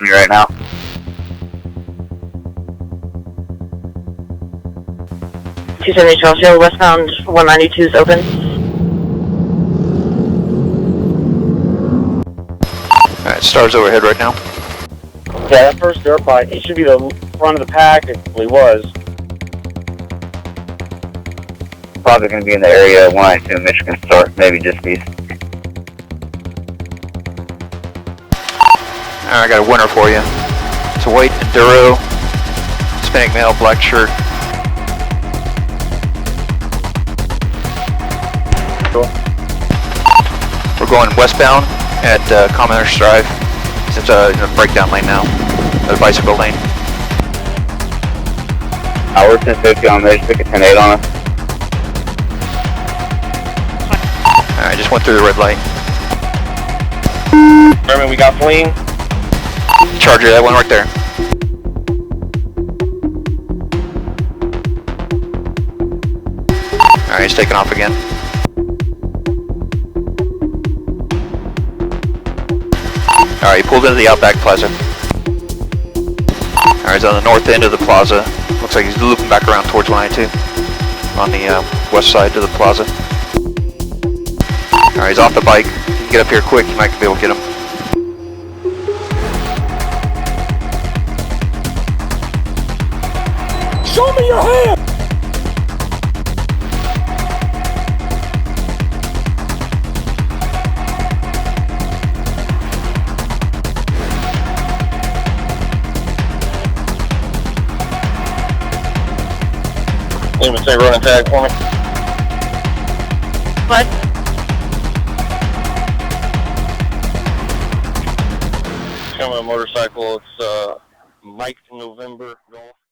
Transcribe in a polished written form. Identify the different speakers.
Speaker 1: Me right now.
Speaker 2: Osceola westbound 192 is open.
Speaker 3: Alright, stars overhead right now.
Speaker 1: Yeah, that first dirt bike, it should be the front of the pack. It was. Probably going to be in the area 192 Michigan Star, maybe just east.
Speaker 3: Alright, I got a winner for you. It's a white Enduro, Hispanic male, black shirt.
Speaker 1: Cool.
Speaker 3: We're going westbound at Commerce Drive. It's in a breakdown lane now, a bicycle lane.
Speaker 1: We're 1050 on there, just pick a 10-8 on us.
Speaker 3: Alright, just went through the red light.
Speaker 1: Remember, we got fleeing.
Speaker 3: Charger, that one right there. Alright, he's taking off again. Alright, he pulled into the Outback Plaza. Alright, he's on the north end of the plaza. Looks like he's looping back around towards 192. On the west side of the plaza. Alright, he's off the bike. Get up here quick, you might be able to get him.
Speaker 4: Show me your hand!
Speaker 1: Let me say running tag for me.
Speaker 2: What?
Speaker 1: Coming a motorcycle, it's Mike November going